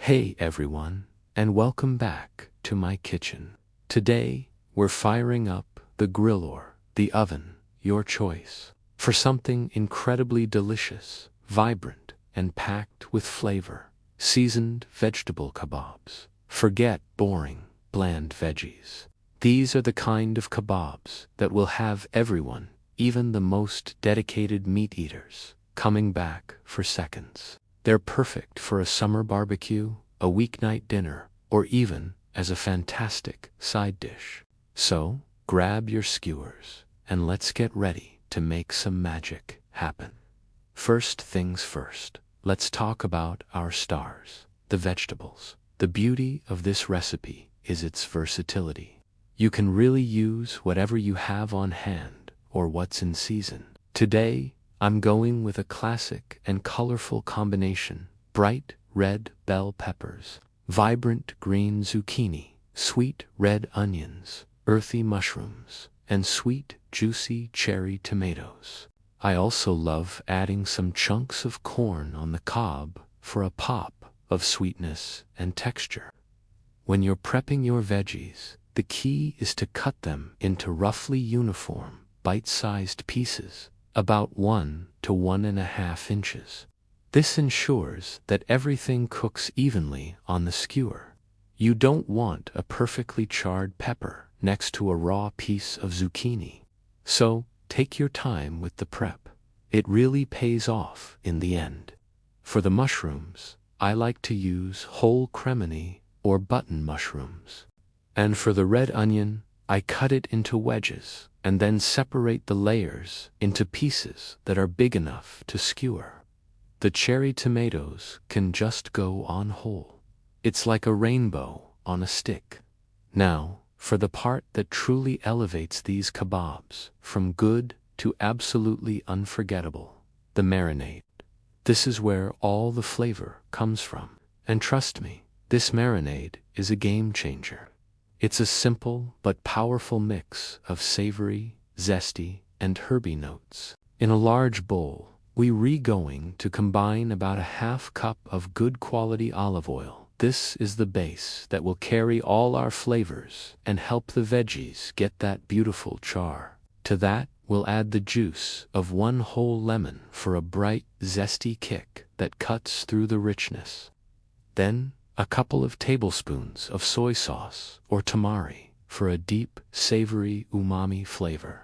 Hey everyone, and welcome back to my kitchen. Today, we're firing up the grill or the oven, your choice, for something incredibly delicious, vibrant, and packed with flavor. Seasoned vegetable kebabs. Forget boring, bland veggies. These are the kind of kebabs that will have everyone, even the most dedicated meat eaters, coming back for seconds. They're perfect for a summer barbecue, a weeknight dinner, or even as a fantastic side dish. So, grab your skewers, and let's get ready to make some magic happen. First things first, let's talk about our stars, the vegetables. The beauty of this recipe is its versatility. You can really use whatever you have on hand or what's in season. Today, I'm going with a classic and colorful combination: bright red bell peppers, vibrant green zucchini, sweet red onions, earthy mushrooms, and sweet, juicy cherry tomatoes. I also love adding some chunks of corn on the cob for a pop of sweetness and texture. When you're prepping your veggies, the key is to cut them into roughly uniform, bite-sized pieces, about 1 to 1.5 inches. This ensures that everything cooks evenly on the skewer. You don't want a perfectly charred pepper next to a raw piece of zucchini. So, take your time with the prep. It really pays off in the end. For the mushrooms, I like to use whole cremini or button mushrooms. And for the red onion, I cut it into wedges and then separate the layers into pieces that are big enough to skewer. The cherry tomatoes can just go on whole. It's like a rainbow on a stick. Now, for the part that truly elevates these kebabs from good to absolutely unforgettable, the marinade. This is where all the flavor comes from. And trust me, this marinade is a game changer. It's a simple but powerful mix of savory, zesty, and herby notes. In a large bowl, we're going to combine about a half cup of good quality olive oil. This is the base that will carry all our flavors and help the veggies get that beautiful char. To that, we'll add the juice of 1 whole lemon for a bright, zesty kick that cuts through the richness. Then, a couple of tablespoons of soy sauce or tamari for a deep, savory umami flavor.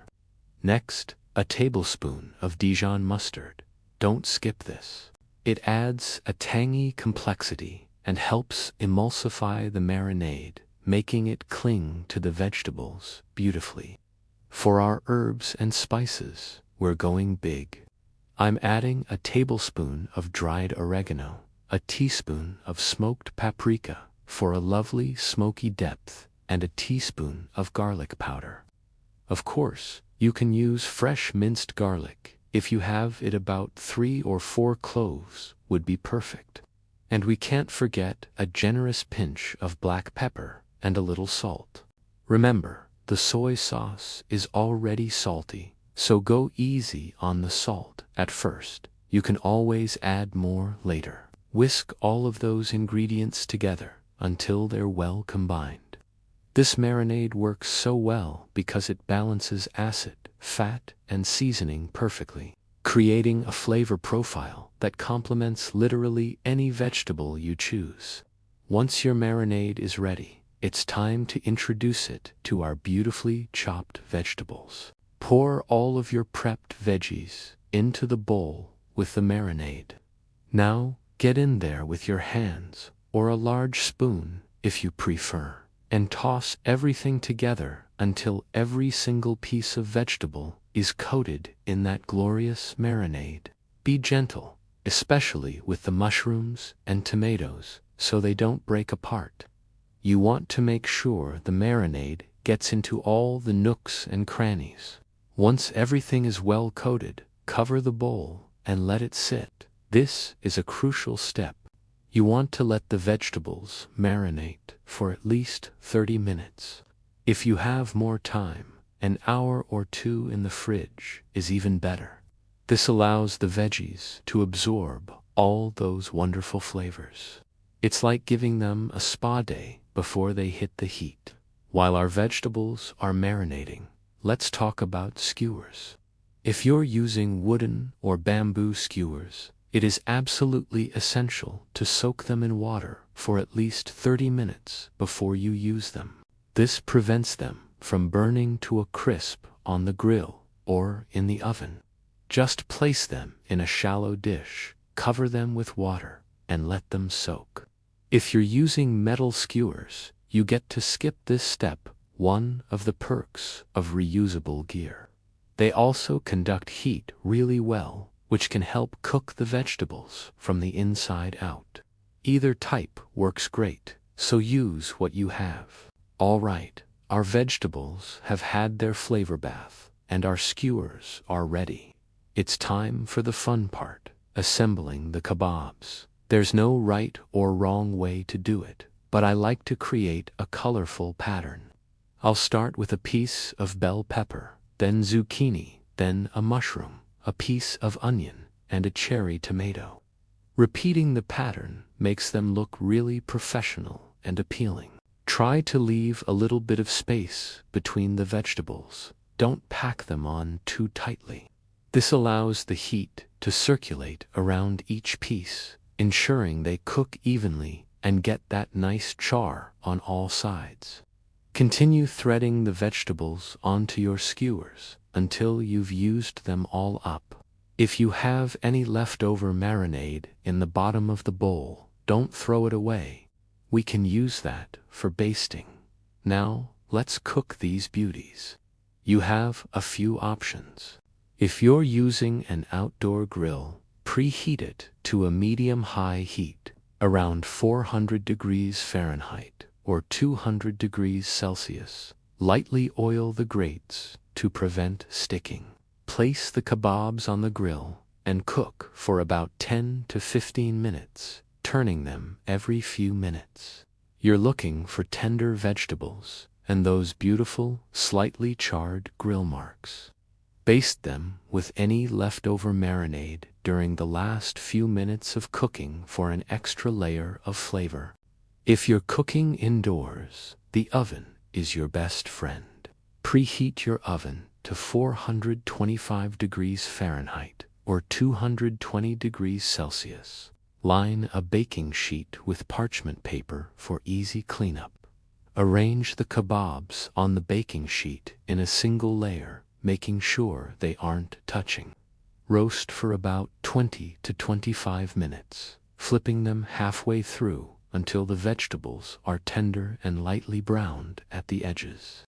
Next, a tablespoon of Dijon mustard. Don't skip this. It adds a tangy complexity and helps emulsify the marinade, making it cling to the vegetables beautifully. For our herbs and spices, we're going big. I'm adding a tablespoon of dried oregano, a teaspoon of smoked paprika for a lovely smoky depth, and a teaspoon of garlic powder. Of course, you can use fresh minced garlic. If you have it, about 3 or 4 cloves would be perfect. And we can't forget a generous pinch of black pepper and a little salt. Remember, the soy sauce is already salty, so go easy on the salt at first. You can always add more later. Whisk all of those ingredients together until they're well combined. This marinade works so well because it balances acid, fat, and seasoning perfectly, creating a flavor profile that complements literally any vegetable you choose. Once your marinade is ready, it's time to introduce it to our beautifully chopped vegetables. Pour all of your prepped veggies into the bowl with the marinade. Now, get in there with your hands, or a large spoon if you prefer, and toss everything together until every single piece of vegetable is coated in that glorious marinade. Be gentle, especially with the mushrooms and tomatoes, so they don't break apart. You want to make sure the marinade gets into all the nooks and crannies. Once everything is well coated, cover the bowl and let it sit. This is a crucial step. You want to let the vegetables marinate for at least 30 minutes. If you have more time, an hour or 2 in the fridge is even better. This allows the veggies to absorb all those wonderful flavors. It's like giving them a spa day before they hit the heat. While our vegetables are marinating, let's talk about skewers. If you're using wooden or bamboo skewers, it is absolutely essential to soak them in water for at least 30 minutes before you use them. This prevents them from burning to a crisp on the grill or in the oven. Just place them in a shallow dish, cover them with water, and let them soak. If you're using metal skewers, you get to skip this step, one of the perks of reusable gear. They also conduct heat really well, which can help cook the vegetables from the inside out. Either type works great, so use what you have. All right, our vegetables have had their flavor bath, and our skewers are ready. It's time for the fun part, assembling the kebabs. There's no right or wrong way to do it, but I like to create a colorful pattern. I'll start with a piece of bell pepper, then zucchini, then a mushroom, a piece of onion, and a cherry tomato. Repeating the pattern makes them look really professional and appealing. Try to leave a little bit of space between the vegetables. Don't pack them on too tightly. This allows the heat to circulate around each piece, ensuring they cook evenly and get that nice char on all sides. Continue threading the vegetables onto your skewers until you've used them all up. If you have any leftover marinade in the bottom of the bowl, don't throw it away. We can use that for basting. Now, let's cook these beauties. You have a few options. If you're using an outdoor grill, preheat it to a medium-high heat, around 400 degrees Fahrenheit or 200 degrees Celsius. Lightly oil the grates to prevent sticking. Place the kebabs on the grill and cook for about 10 to 15 minutes, turning them every few minutes. You're looking for tender vegetables and those beautiful, slightly charred grill marks. Baste them with any leftover marinade during the last few minutes of cooking for an extra layer of flavor. If you're cooking indoors, the oven is your best friend. Preheat your oven to 425 degrees Fahrenheit or 220 degrees Celsius. Line a baking sheet with parchment paper for easy cleanup. Arrange the kebabs on the baking sheet in a single layer, making sure they aren't touching. Roast for about 20 to 25 minutes, flipping them halfway through until the vegetables are tender and lightly browned at the edges.